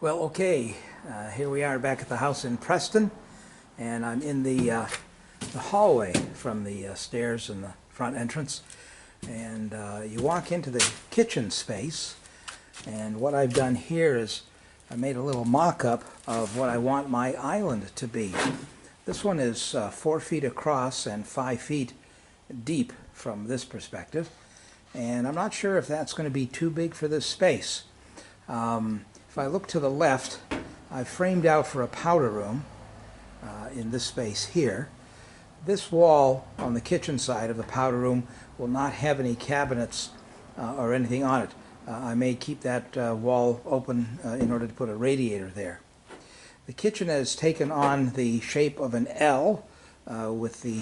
Well, okay, here we are back at the house in Preston, and I'm in the hallway from the stairs in the front entrance, and you walk into the kitchen space, and what I've done here is I made a little mock-up of what I want my island to be. This one is 4 feet across and 5 feet deep from this perspective, and I'm not sure if that's going to be too big for this space. If I look to the left, I've framed out for a powder room in this space here. This wall on the kitchen side of the powder room will not have any cabinets or anything on it. I may keep that wall open in order to put a radiator there. The kitchen has taken on the shape of an L with the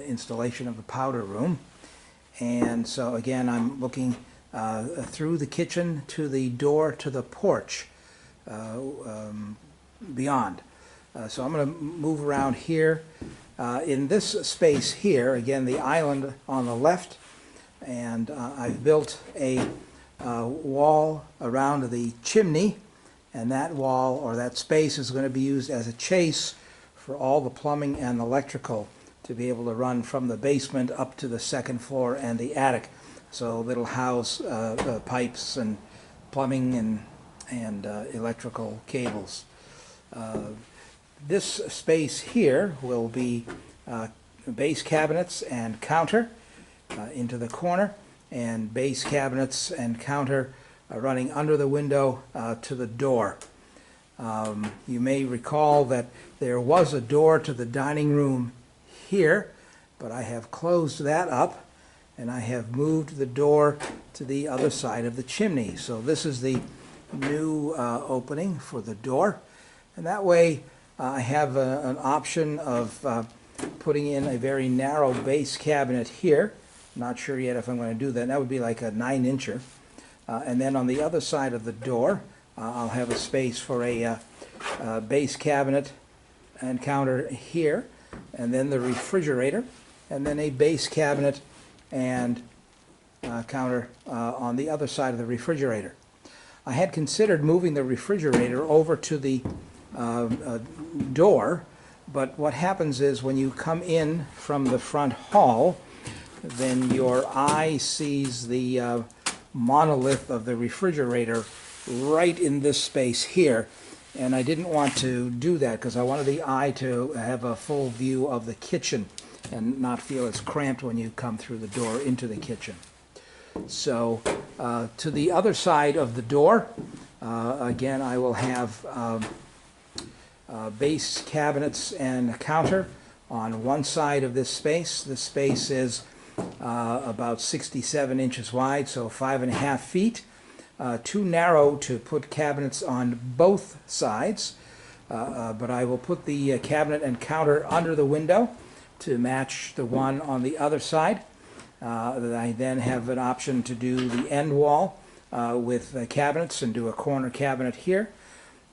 installation of the powder room. And so again, I'm looking through the kitchen to the door to the porch beyond. So I'm going to move around here. In this space here, again, the island on the left, and I've built a wall around the chimney, and that wall or that space is going to be used as a chase for all the plumbing and electrical to be able to run from the basement up to the second floor and the attic. So it'll house pipes and plumbing and electrical cables. This space here will be base cabinets and counter into the corner, and base cabinets and counter running under the window to the door. You may recall that there was a door to the dining room here, but I have closed that up, and I have moved the door to the other side of the chimney. So this is the new opening for the door, and that way I have an option of putting in a very narrow base cabinet here. Not sure yet if I'm going to do that. That would be like a 9-incher. And then on the other side of the door, I'll have a space for a base cabinet and counter here, and then the refrigerator, and then a base cabinet and counter on the other side of the refrigerator. I had considered moving the refrigerator over to the door, but what happens is when you come in from the front hall, then your eye sees the monolith of the refrigerator right in this space here, and I didn't want to do that because I wanted the eye to have a full view of the kitchen and not feel it's cramped when you come through the door into the kitchen. So to the other side of the door, again, I will have base cabinets and a counter on one side of this space. This space is about 67 inches wide, so 5.5 feet. Too narrow to put cabinets on both sides, but I will put the cabinet and counter under the window to match the one on the other side. I then have an option to do the end wall with cabinets and do a corner cabinet here,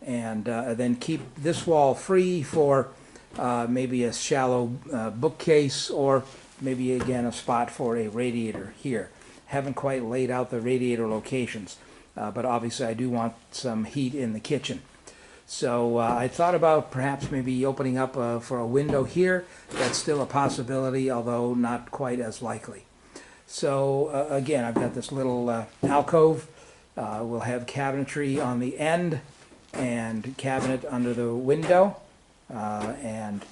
and then keep this wall free for maybe a shallow bookcase, or maybe again a spot for a radiator here. Haven't quite laid out the radiator locations, but obviously I do want some heat in the kitchen. So I thought about perhaps maybe opening up for a window here. That's still a possibility, although not quite as likely. So again, I've got this little alcove. We'll have cabinetry on the end and cabinet under the window, and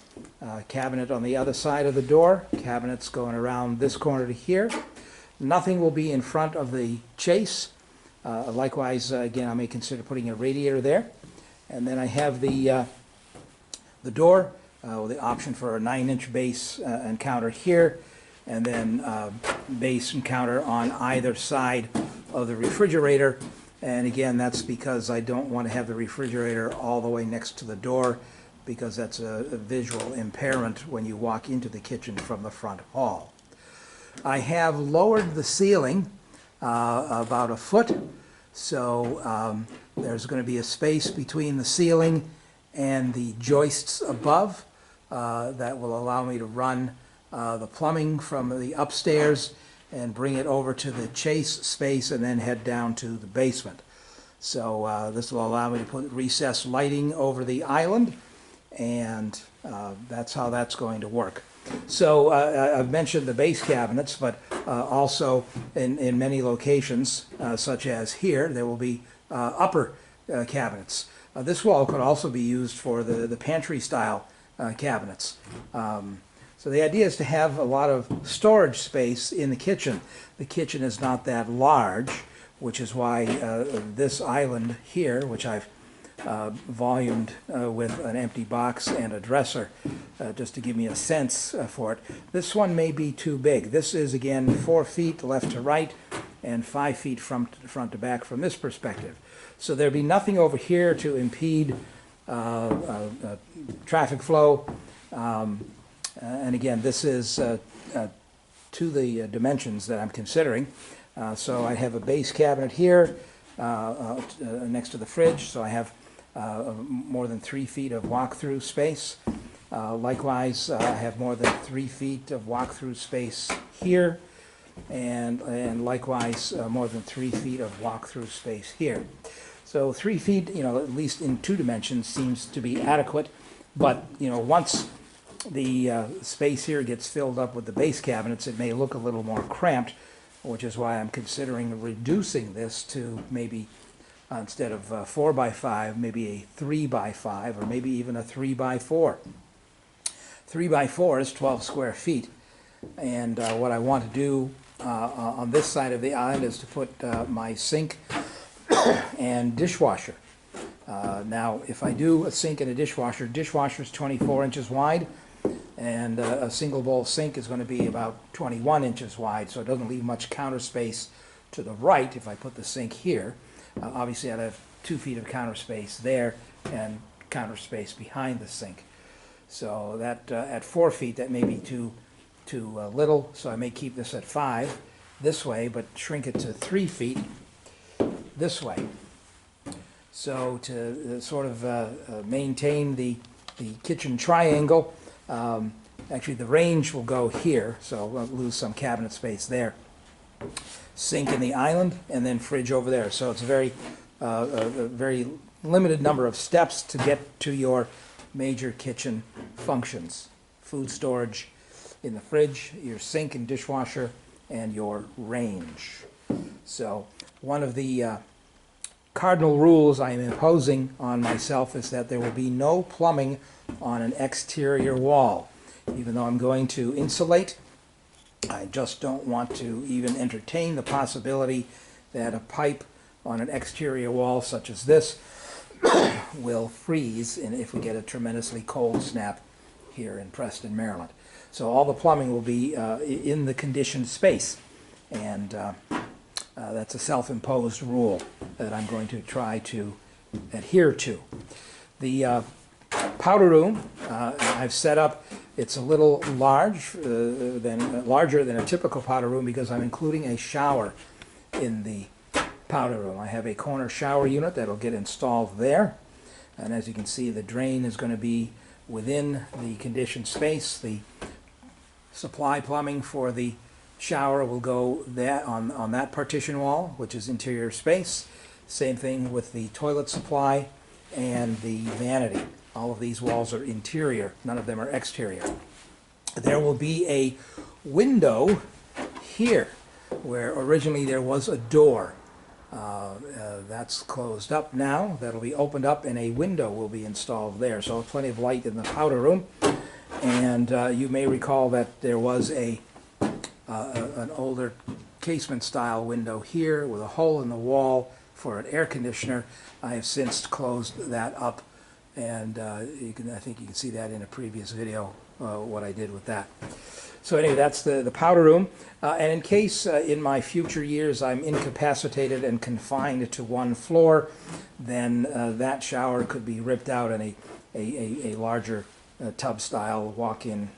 cabinet on the other side of the door. Cabinets going around this corner to here. Nothing will be in front of the chase. Likewise, again, I may consider putting a radiator there. And then I have the door with the option for a 9-inch base and counter here, and then base and counter on either side of the refrigerator. And again, that's because I don't want to have the refrigerator all the way next to the door, because that's a visual impairment when you walk into the kitchen from the front hall. I have lowered the ceiling about a foot, so there's going to be a space between the ceiling and the joists above that will allow me to run the plumbing from the upstairs and bring it over to the chase space and then head down to the basement. So this will allow me to put recessed lighting over the island, and that's how that's going to work. So I've mentioned the base cabinets, but also in many locations, such as here, there will be upper cabinets. This wall could also be used for the pantry style cabinets. So the idea is to have a lot of storage space in the kitchen. The kitchen is not that large, which is why this island here, which I've volumed with an empty box and a dresser, just to give me a sense for it. This one may be too big. This is, again, 4 feet left to right and 5 feet from front to back from this perspective. So there'd be nothing over here to impede traffic flow. And again, this is to the dimensions that I'm considering. So I have a base cabinet here next to the fridge, so I have more than 3 feet of walk-through space. Likewise, I have more than 3 feet of walk-through space here, and likewise more than 3 feet of walk-through space here. So 3 feet, at least in 2 dimensions, seems to be adequate. But once the space here gets filled up with the base cabinets, it may look a little more cramped, which is why I'm considering reducing this to maybe, instead of 4 by 5, maybe a 3 by 5, or maybe even a 3 by 4. 3 by 4 is 12 square feet. And what I want to do on this side of the island is to put my sink and dishwasher. Now, if I do a sink and a dishwasher is 24 inches wide, and a single bowl sink is going to be about 21 inches wide, so it doesn't leave much counter space to the right if I put the sink here. Obviously, I'd have 2 feet of counter space there and counter space behind the sink. So that at 4 feet, that may be too little, so I may keep this at 5 this way, but shrink it to 3 feet this way. So to sort of maintain the kitchen triangle, actually the range will go here, so we'll lose some cabinet space there. Sink in the island, and then fridge over there. So it's a very limited number of steps to get to your major kitchen functions. Food storage in the fridge, your sink and dishwasher, and your range. So one of the cardinal rules I am imposing on myself is that there will be no plumbing on an exterior wall. Even though I'm going to insulate, I just don't want to even entertain the possibility that a pipe on an exterior wall such as this will freeze if we get a tremendously cold snap here in Preston, Maryland. So all the plumbing will be in the conditioned space, and that's a self-imposed rule that I'm going to try to adhere to. The powder room I've set up, it's a little larger than a typical powder room because I'm including a shower in the powder room. I have a corner shower unit that'll get installed there, and as you can see, the drain is going to be within the conditioned space. The supply plumbing for the shower will go on that partition wall, which is interior space. Same thing with the toilet supply and the vanity. All of these walls are interior, none of them are exterior. There will be a window here where originally there was a door. That's closed up now. That'll be opened up and a window will be installed there. So plenty of light in the powder room. And you may recall that there was an older casement style window here with a hole in the wall for an air conditioner. I have since closed that up, and I think you can see that in a previous video what I did with that. So anyway, that's the powder room. And in case in my future years I'm incapacitated and confined to one floor, then that shower could be ripped out and a larger tub-style walk-in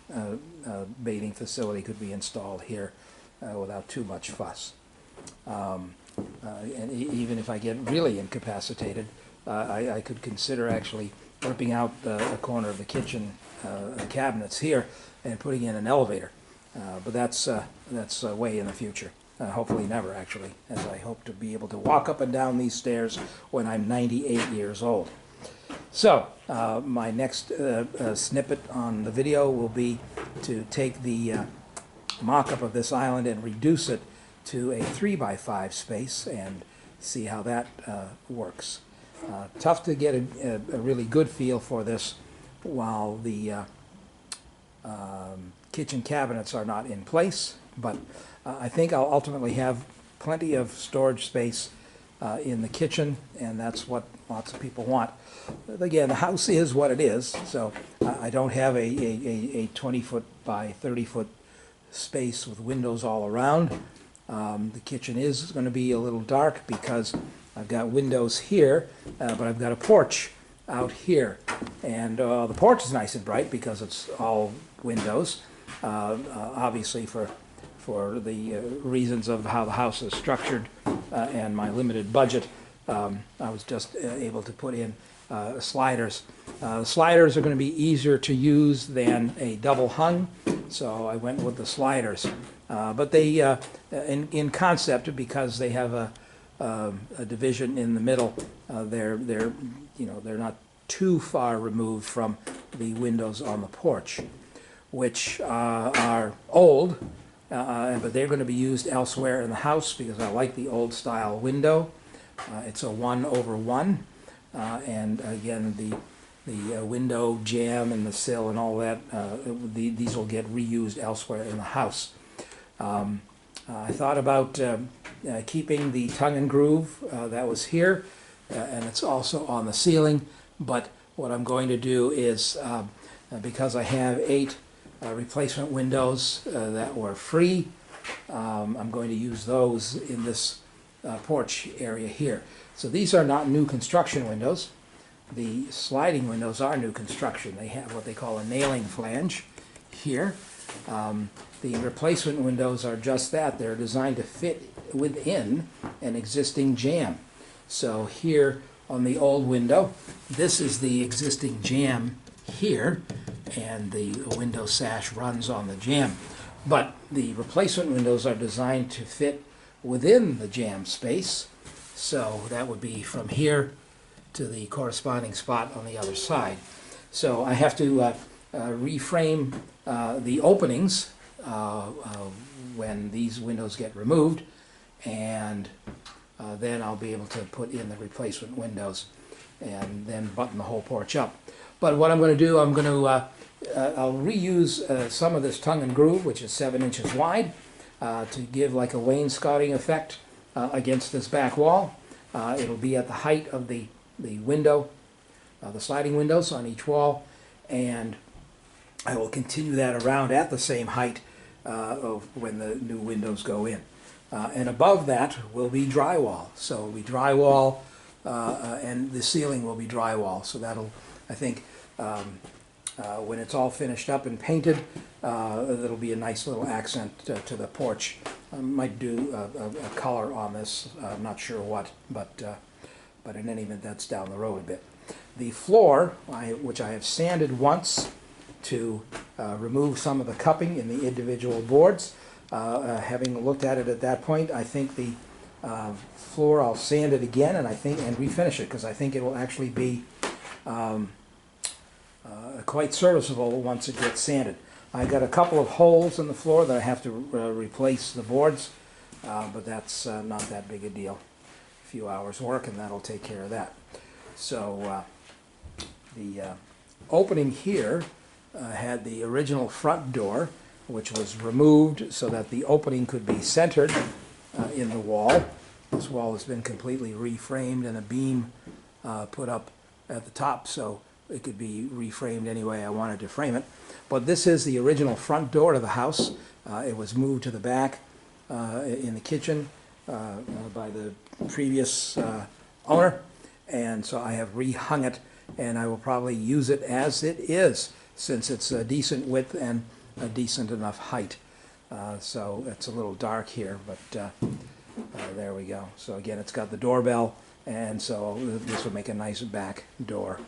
bathing facility could be installed here without too much fuss. And even if I get really incapacitated, I could consider actually ripping out a corner of the kitchen cabinets here and putting in an elevator. But that's way in the future. hopefully never actually, as I hope to be able to walk up and down these stairs when I'm 98 years old. So, my next snippet on the video will be to take the mock-up of this island and reduce it to a 3x5 space and see how that works. Tough to get a really good feel for this while the kitchen cabinets are not in place, but I think I'll ultimately have plenty of storage space in the kitchen, and that's what lots of people want. Again, the house is what it is, so I don't have a 20-foot by 30-foot space with windows all around. The kitchen is going to be a little dark because I've got windows here, but I've got a porch out here. And the porch is nice and bright because it's all windows, obviously for the reasons of how the house is structured and my limited budget. I was just able to put in sliders. Sliders are going to be easier to use than a double hung, so I went with the sliders. But they, in concept, because they have a division in the middle, they're not too far removed from the windows on the porch, which are old, but they're going to be used elsewhere in the house because I like the old style window. It's a 1/1, and again the window jamb and the sill and all that, these will get reused elsewhere in the house. I thought about keeping the tongue and groove that was here, and it's also on the ceiling, but what I'm going to do is, because I have 8 replacement windows that were free, I'm going to use those in this porch area here. So these are not new construction windows. The sliding windows are new construction. They have what they call a nailing flange here. The replacement windows are just that. They're designed to fit within an existing jamb. So here on the old window, this is the existing jamb here, and the window sash runs on the jamb. But the replacement windows are designed to fit within the jamb space, so that would be from here to the corresponding spot on the other side. So I have to reframe the openings when these windows get removed, and then I'll be able to put in the replacement windows and then button the whole porch up. But what I'm going to do, I'll reuse some of this tongue and groove, which is 7 inches wide, to give like a wainscoting effect against this back wall. It'll be at the height of the window, the sliding windows on each wall, and I will continue that around at the same height of when the new windows go in. And above that will be drywall. So it'll be drywall, and the ceiling will be drywall. So that'll, I think, when it's all finished up and painted, it'll be a nice little accent to the porch. I might do a color on this. I'm not sure what, but in any event, that's down the road a bit. The floor, which I have sanded once to remove some of the cupping in the individual boards. Having looked at it at that point, I think the floor, I'll sand it again and refinish it, because I think it will actually be quite serviceable once it gets sanded. I've got a couple of holes in the floor that I have to replace the boards, but that's not that big a deal. A few hours work and that'll take care of that. So the opening here had the original front door, which was removed so that the opening could be centered in the wall. This wall has been completely reframed and a beam put up at the top, so it could be reframed any way I wanted to frame it. But this is the original front door to the house. It was moved to the back in the kitchen by the previous owner, and so I have rehung it, and I will probably use it as it is, since it's a decent width and a decent enough height. So it's a little dark here, but there we go. So again, it's got the doorbell, and so this will make a nice back door.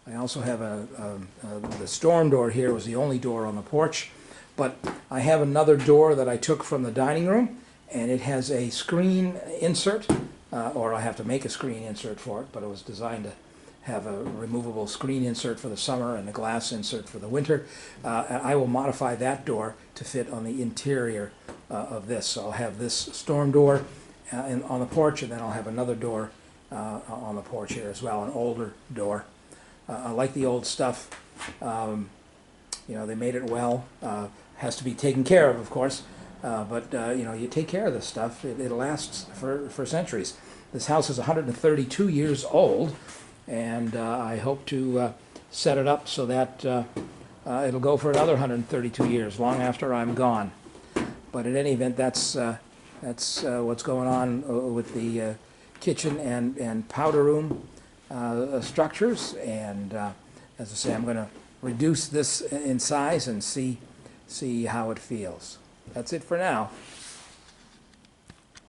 I also have the storm door here was the only door on the porch, but I have another door that I took from the dining room, and it has a screen insert, or I have to make a screen insert for it, but it was designed to have a removable screen insert for the summer and a glass insert for the winter. I will modify that door to fit on the interior of this. So I'll have this storm door on the porch, and then I'll have another door on the porch here as well, an older door. I like the old stuff. You know, they made it well. Has to be taken care of course, but you know, you take care of this stuff, it lasts for centuries. This house is 132 years old, and I hope to set it up so that it'll go for another 132 years, long after I'm gone. But in any event, that's what's going on with the kitchen and powder room structures. And as I say, I'm going to reduce this in size and see how it feels. That's it for now.